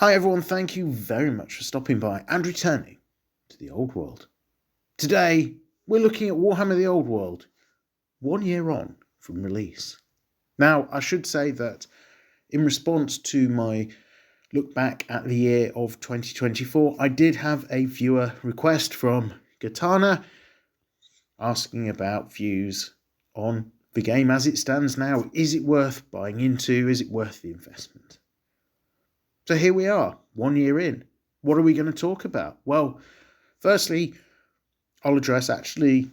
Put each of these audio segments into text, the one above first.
Hi everyone, thank you very much for stopping by and returning to the Old World. Today, we're looking at Warhammer The Old World, 1 year on from release. Now, I should say that in response to my look back at the year of 2024, I did have a viewer request from Gatana asking about views on the game as it stands now. Is it worth buying into? Is it worth the investment? So here we are, 1 year in. What are we going to talk about? Well, firstly, I'll address actually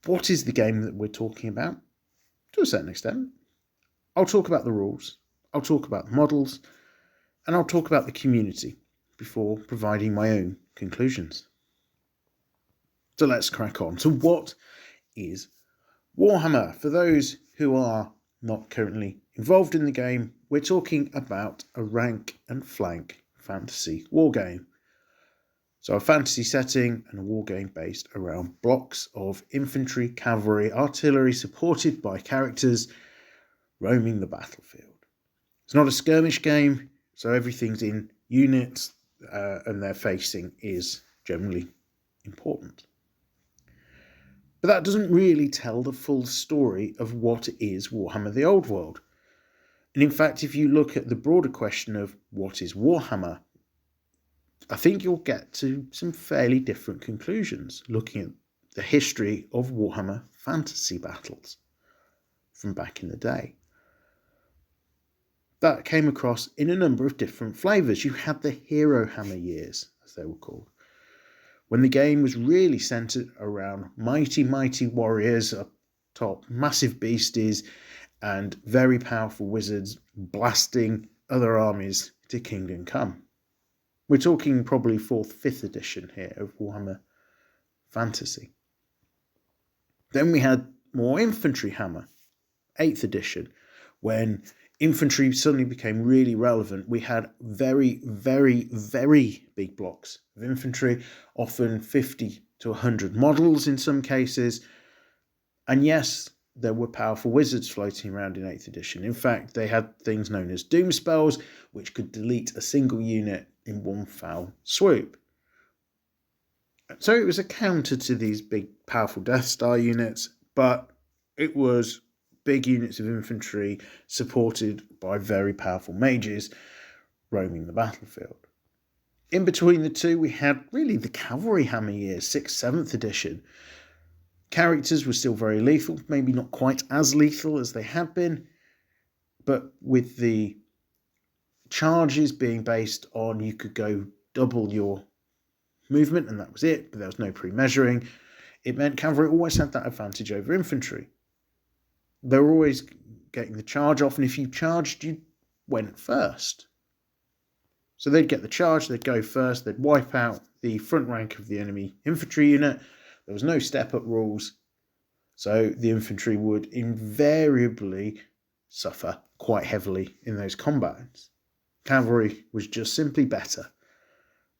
what is the game that we're talking about to a certain extent. I'll talk about the rules, I'll talk about the models, and I'll talk about the community before providing my own conclusions. So let's crack on. So what is Warhammer? For those who are not currently involved in the game, we're talking about a rank and flank fantasy wargame. So a fantasy setting and a wargame based around blocks of infantry, cavalry, artillery supported by characters roaming the battlefield. It's not a skirmish game, so everything's in units and their facing is generally important. But that doesn't really tell the full story of what is Warhammer The Old World. And in fact, if you look at the broader question of what is Warhammer, I think you'll get to some fairly different conclusions looking at the history of Warhammer fantasy battles from back in the day. That came across in a number of different flavours. You had the Hero Hammer years, as they were called, when the game was really centred around mighty warriors up top, massive beasties, and very powerful wizards blasting other armies to Kingdom Come. We're talking probably 4th, 5th edition here of Warhammer Fantasy. Then we had more Infantry Hammer, 8th edition, when infantry suddenly became really relevant. We had very big blocks of infantry, often 50 to 100 models in some cases. And yes, there were powerful wizards floating around in 8th edition. In fact, they had things known as doom spells, which could delete a single unit in one foul swoop. So it was a counter to these big, powerful Death Star units, but it was big units of infantry supported by very powerful mages roaming the battlefield. In between the two, we had really the Cavalry Hammer years, 6th, 7th edition. Characters were still very lethal, maybe not quite as lethal as they had been, but with the charges being based on you could go double your movement and that was it, but there was no pre-measuring. It meant cavalry always had that advantage over infantry. They were always getting the charge off, and if you charged, you went first. So they'd get the charge, they'd go first, they'd wipe out the front rank of the enemy infantry unit. There was no step-up rules, so the infantry would invariably suffer quite heavily in those combats. Cavalry was just simply better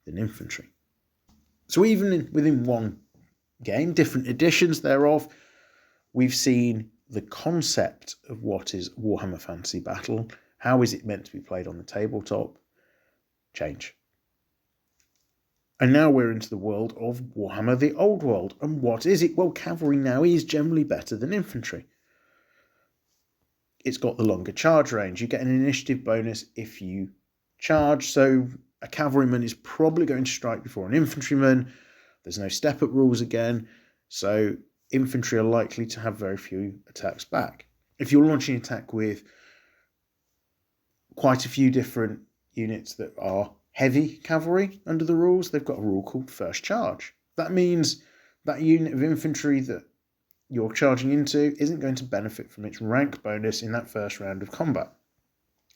than infantry. So even within one game, different editions thereof, we've seen the concept of what is Warhammer Fantasy Battle, how is it meant to be played on the tabletop, change. And now we're into the world of Warhammer The Old World. And what is it? Well, cavalry now is generally better than infantry. It's got the longer charge range. You get an initiative bonus if you charge. So a cavalryman is probably going to strike before an infantryman. There's no step-up rules again. So infantry are likely to have very few attacks back. If you're launching an attack with quite a few different units that are heavy cavalry under the rules, they've got a rule called first charge. That means that unit of infantry that you're charging into isn't going to benefit from its rank bonus in that first round of combat,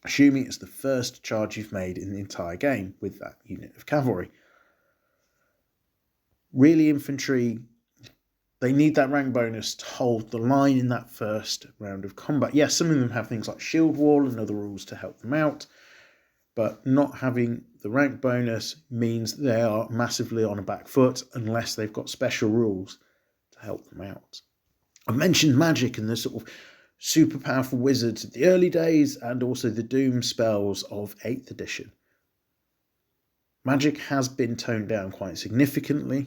assuming it's the first charge you've made in the entire game with that unit of cavalry. Really, infantry, they need that rank bonus to hold the line in that first round of combat. Yes, some of them have things like shield wall and other rules to help them out, but not having the rank bonus means they are massively on a back foot unless they've got special rules to help them out. I've mentioned magic and the sort of super powerful wizards of the early days and also the doom spells of 8th edition. Magic has been toned down quite significantly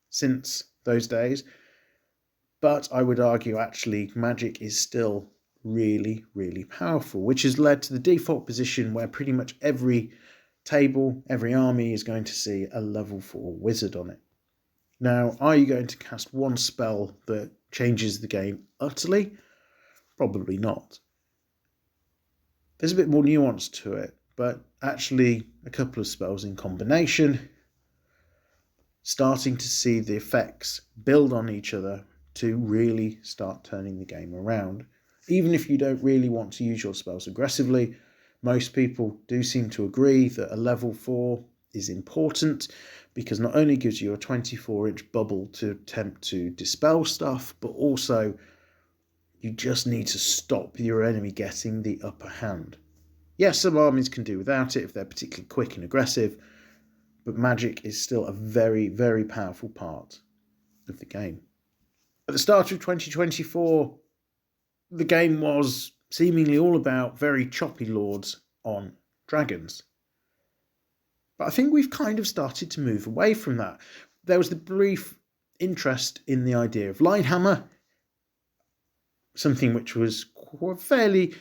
since those days, but I would argue actually Magic is still really, really powerful, which has led to the default position where pretty much every table, every army is going to see a level 4 wizard on it. Now, are you going to cast one spell that changes the game utterly? Probably not. There's a bit more nuance to it, but actually a couple of spells in combination, starting to see the effects build on each other to really start turning the game around. Even if you don't really want to use your spells aggressively, most people do seem to agree that a level 4 is important because not only gives you a 24-inch bubble to attempt to dispel stuff, but also you just need to stop your enemy getting the upper hand. Yes, some armies can do without it if they're particularly quick and aggressive, but Magic is still a very, very powerful part of the game. At the start of 2024, the game was seemingly all about very choppy lords on dragons. But I think we've kind of started to move away from that. There was the brief interest in the idea of Linehammer, something which was fairly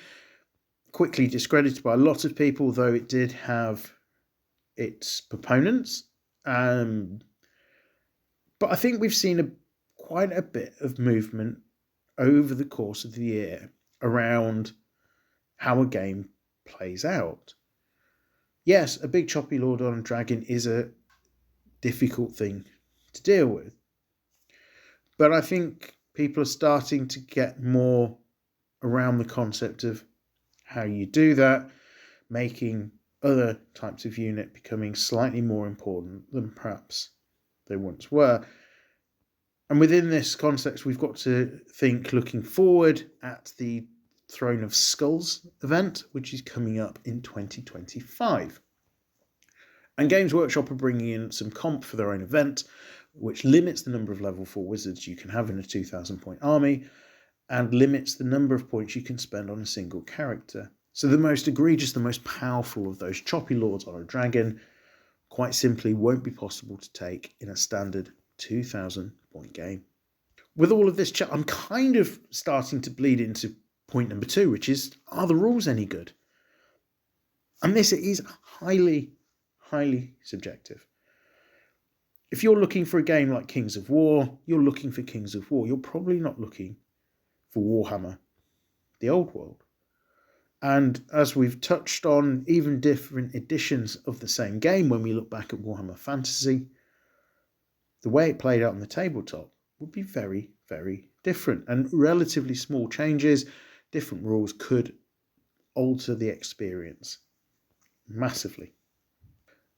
quickly discredited by a lot of people, though it did have its proponents. But I think we've seen quite a bit of movement over the course of the year around how a game plays out. Yes, a big choppy lord on a dragon is a difficult thing to deal with. But I think people are starting to get more around the concept of how you do that, making other types of unit becoming slightly more important than perhaps they once were. And within this context, we've got to think looking forward at the Throne of Skulls event, which is coming up in 2025. And Games Workshop are bringing in some comp for their own event, which limits the number of level 4 wizards you can have in a 2,000 point army and limits the number of points you can spend on a single character. So the most egregious, the most powerful of those choppy lords on a dragon quite simply won't be possible to take in a standard 2,000 point game. With all of this chat, I'm kind of starting to bleed into point number 2, which is, are the rules any good? And this is highly, highly subjective. If you're looking for a game like Kings of War, you're looking for Kings of War. You're probably not looking for Warhammer The Old World. And as we've touched on, even different editions of the same game, when we look back at Warhammer Fantasy, the way it played out on the tabletop would be very, very different. And relatively small changes, different rules could alter the experience massively.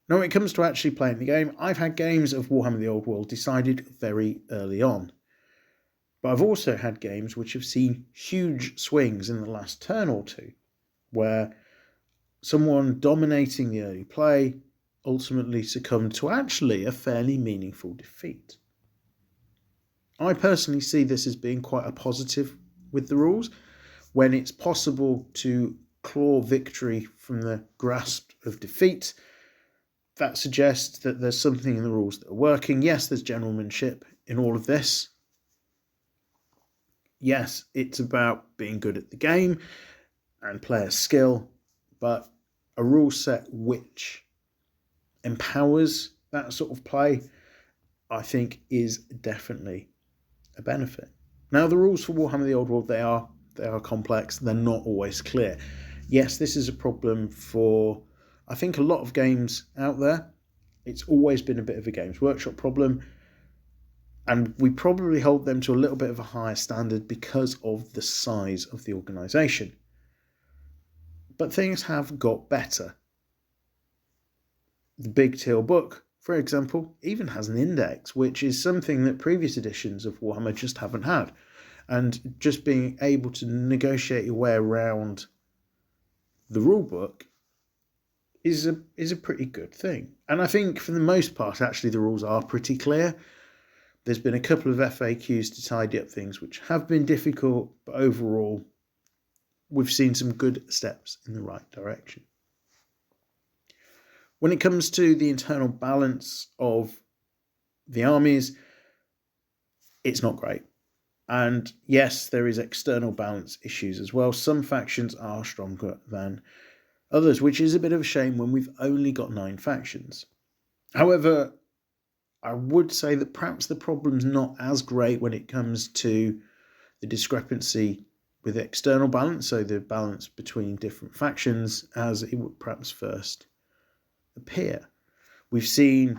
Now, when it comes to actually playing the game, I've had games of Warhammer The Old World decided very early on. But I've also had games which have seen huge swings in the last turn or two, where someone dominating the early play ultimately succumbed to actually a fairly meaningful defeat. I personally see this as being quite a positive with the rules, when it's possible to claw victory from the grasp of defeat. That suggests that there's something in the rules that are working. Yes, there's generalmanship in all of this. Yes, it's about being good at the game and player skill, but a rule set which empowers that sort of play, I think, is definitely a benefit. Now, the rules for Warhammer The Old World, they are complex. They're not always clear. Yes, this is a problem for, I think, a lot of games out there. It's always been a bit of a Games Workshop problem, and we probably hold them to a little bit of a higher standard because of the size of the organisation. But things have got better. The Big Teal Book, for example, even has an index, which is something that previous editions of Warhammer just haven't had. And just being able to negotiate your way around the rulebook is a pretty good thing. And I think for the most part, actually, the rules are pretty clear. There's been a couple of FAQs to tidy up things which have been difficult, but overall, we've seen some good steps in the right direction. When it comes to the internal balance of the armies, it's not great. And yes, there is external balance issues as well. Some factions are stronger than others, which is a bit of a shame when we've only got 9 factions. However, I would say that perhaps the problem's not as great when it comes to the discrepancy with external balance, so the balance between different factions, as it would perhaps first appear. We've seen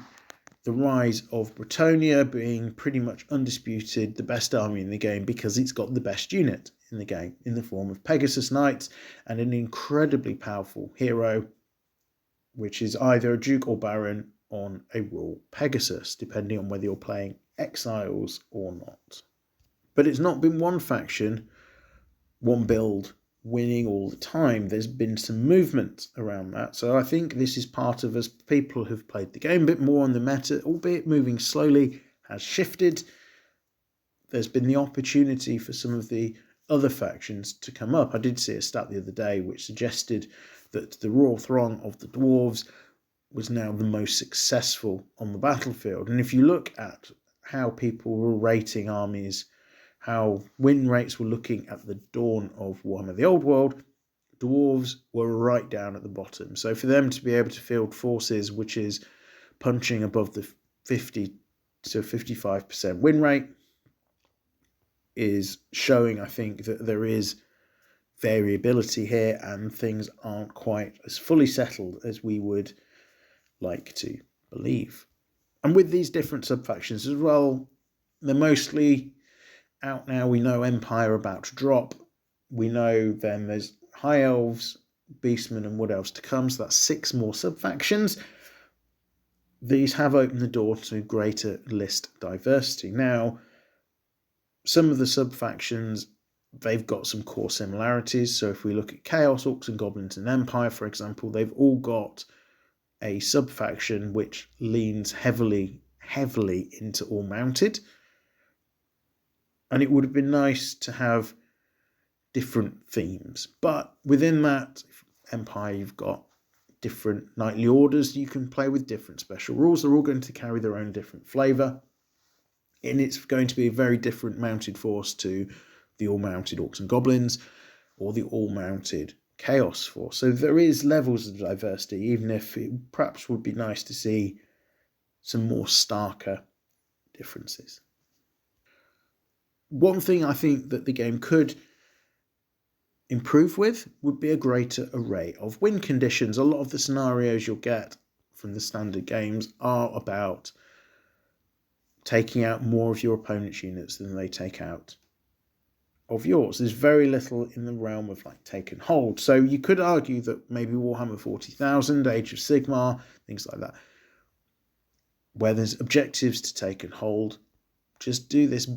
the rise of Bretonia being pretty much undisputed the best army in the game because it's got the best unit in the game in the form of Pegasus Knights and an incredibly powerful hero, which is either a Duke or Baron on a Royal Pegasus, depending on whether you're playing Exiles or not. But it's not been one faction, one build winning all the time. There's been some movement around that. So I think this is part of, as people who've played the game a bit more on the meta, albeit moving slowly, has shifted. There's been the opportunity for some of the other factions to come up. I did see a stat the other day which suggested that the Royal Throng of the Dwarves was now the most successful on the battlefield. And if you look at how people were rating armies, how win rates were looking at the dawn of Warhammer The Old World, Dwarves were right down at the bottom. So for them to be able to field forces, which is punching above the 50 to 55% win rate, is showing, I think, that there is variability here and things aren't quite as fully settled as we would like to believe. And with these different sub-factions as well, they're mostly out now. We know Empire about to drop. We know then there's High Elves, Beastmen and Wood Elves to come. So that's 6 more sub-factions. These have opened the door to greater list diversity. Now, some of the sub-factions, they've got some core similarities. So if we look at Chaos, Orcs and Goblins and Empire, for example, they've all got a sub-faction which leans heavily into all mounted. And it would have been nice to have different themes. But within that, Empire, you've got different knightly orders you can play with, different special rules. They're all going to carry their own different flavour. And it's going to be a very different mounted force to the all-mounted Orcs and Goblins or the all-mounted Chaos force. So there is levels of diversity, even if it perhaps would be nice to see some more starker differences. One thing I think that the game could improve with would be a greater array of win conditions. A lot of the scenarios you'll get from the standard games are about taking out more of your opponent's units than they take out of yours. There's very little in the realm of like take and hold. So you could argue that maybe Warhammer 40,000, Age of Sigmar, things like that, where there's objectives to take and hold, just do this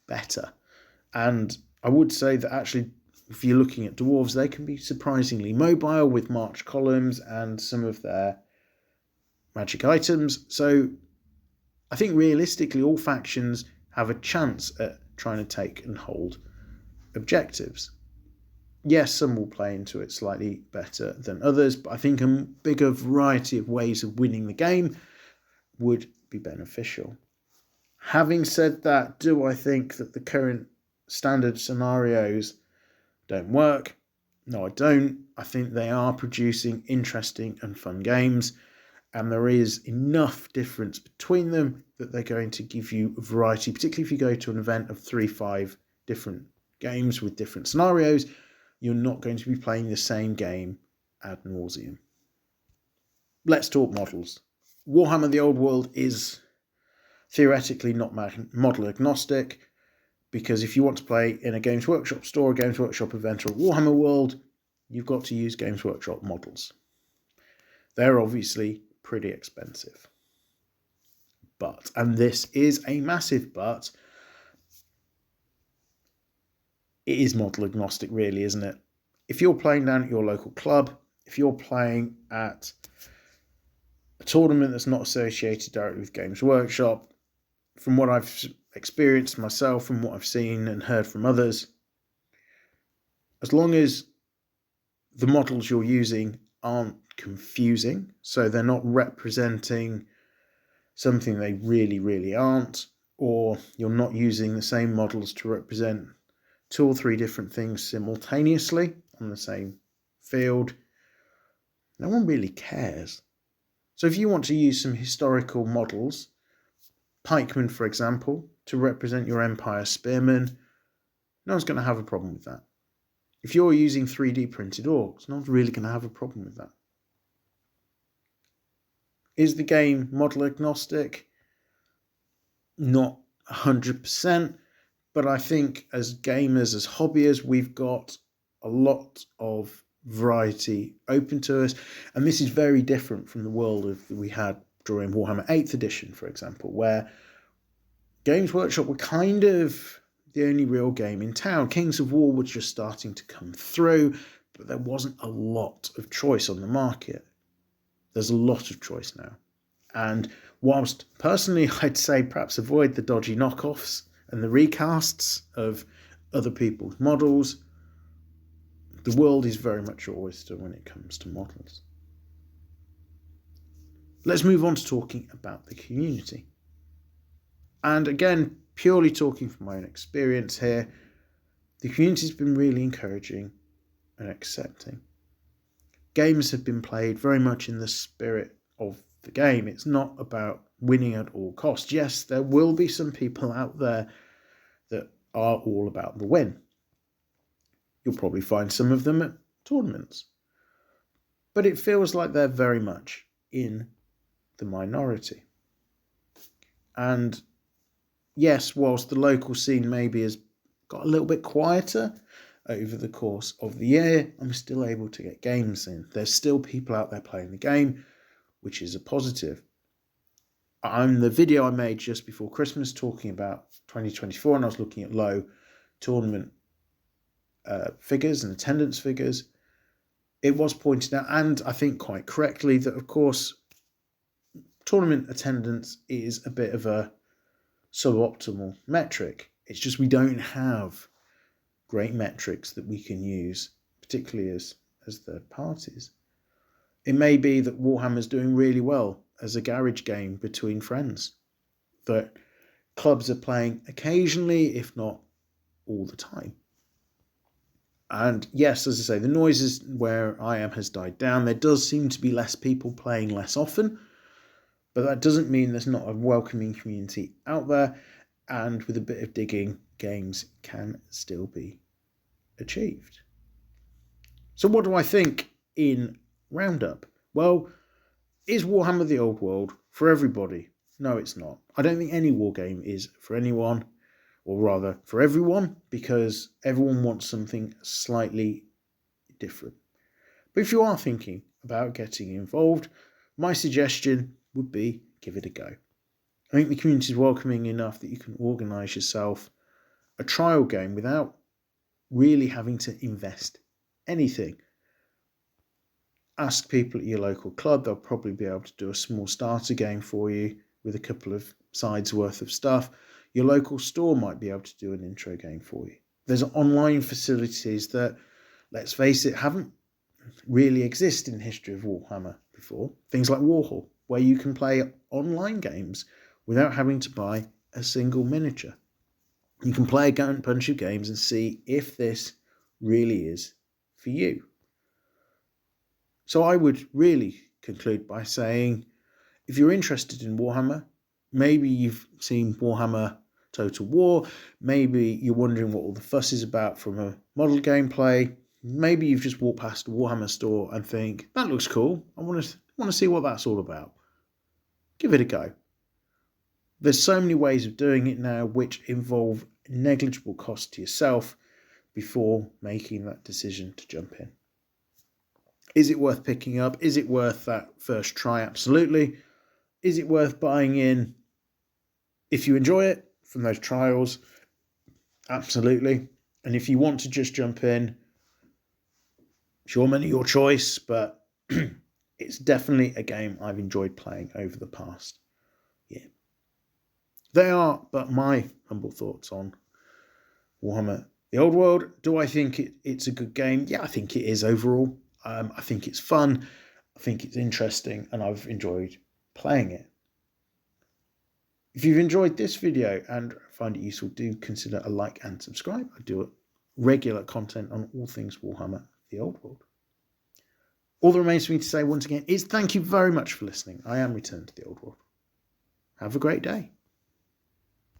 better. And I would say that actually, if you're looking at Dwarves, they can be surprisingly mobile with march columns and some of their magic items. So I think realistically all factions have a chance at trying to take and hold objectives. Yes, some will play into it slightly better than others, but I think a bigger variety of ways of winning the game would be beneficial. Having said that, do I think that the current standard scenarios don't work? No, I don't. I think they are producing interesting and fun games, and there is enough difference between them that they're going to give you a variety, particularly if you go to an event of 3-5 different games with different scenarios. You're not going to be playing the same game ad nauseum. Let's talk models. Warhammer The Old World is theoretically not model agnostic, because if you want to play in a Games Workshop store, a Games Workshop event, or a Warhammer World, you've got to use Games Workshop models. They're obviously pretty expensive. But, and this is a massive but, it is model agnostic really, isn't it? If you're playing down at your local club, if you're playing at a tournament that's not associated directly with Games Workshop, from what I've experienced myself, from what I've seen and heard from others, as long as the models you're using aren't confusing, so they're not representing something they really, really aren't, or you're not using the same models to represent 2 or 3 different things simultaneously on the same field. No one really cares. So if you want to use some historical models, pikemen, for example, to represent your Empire spearmen, no one's going to have a problem with that. If you're using 3D printed orcs, no one's really going to have a problem with that. Is the game model agnostic? Not 100%, but I think as gamers, as hobbyists, we've got a lot of variety open to us, and this is very different from the world of we had during Warhammer 8th edition, for example, where Games Workshop were kind of the only real game in town. Kings of War was just starting to come through, but there wasn't a lot of choice on the market. There's a lot of choice now. And whilst personally I'd say perhaps avoid the dodgy knockoffs and the recasts of other people's models, the world is very much your oyster when it comes to models. Let's move on to talking about the community. And again, purely talking from my own experience here, the community's been really encouraging and accepting. Games have been played very much in the spirit of the game. It's not about winning at all costs. Yes, there will be some people out there that are all about the win. You'll probably find some of them at tournaments. But it feels like they're very much in the minority. And yes, whilst the local scene maybe has got a little bit quieter over the course of the year, I'm still able to get games in. There's still people out there playing the game, which is a positive. On the video I made just before Christmas talking about 2024, and I was looking at low tournament figures and attendance figures, it was pointed out, and I think quite correctly, that of course tournament attendance is a bit of a suboptimal metric. It's just we don't have great metrics that we can use, particularly as third parties. It may be that Warhammer's doing really well as a garage game between friends, that clubs are playing occasionally, if not all the time. And yes, as I say, the noises where I am has died down. There does seem to be less people playing less often, but that doesn't mean there's not a welcoming community out there, and with a bit of digging, games can still be achieved. So what do I think in roundup? Well, is Warhammer The Old World for everybody? No, it's not. I don't think any war game is for anyone, or rather for everyone, because everyone wants something slightly different. But if you are thinking about getting involved, my suggestion would be give it a go. I think the community is welcoming enough that you can organise yourself a trial game without really having to invest anything. Ask people at your local club, they'll probably be able to do a small starter game for you with a couple of sides worth of stuff. Your local store might be able to do an intro game for you. There's online facilities that, let's face it, haven't really existed in the history of Warhammer before. Things like Warhol, where you can play online games without having to buy a single miniature. You can play a bunch of games and see if this really is for you. So I would really conclude by saying, if you're interested in Warhammer, maybe you've seen Warhammer Total War, maybe you're wondering what all the fuss is about from a model gameplay, maybe you've just walked past a Warhammer store and think, that looks cool, I want to see what that's all about. Give it a go. There's so many ways of doing it now which involve negligible cost to yourself before making that decision to jump in. Is it worth picking up? Is it worth that first try? Absolutely. Is it worth buying in if you enjoy it from those trials? Absolutely. And if you want to just jump in, sure, money your choice, but it's definitely a game I've enjoyed playing over the past year. They are but my humble thoughts on Warhammer The Old World. Do I think it's a good game? Yeah, I think it is overall. I think it's fun, I think it's interesting, and I've enjoyed playing it. If you've enjoyed this video and find it useful, do consider a like and subscribe. I do regular content on all things Warhammer The Old World. All that remains for me to say once again is thank you very much for listening. I am returned to the Old World. Have a great day.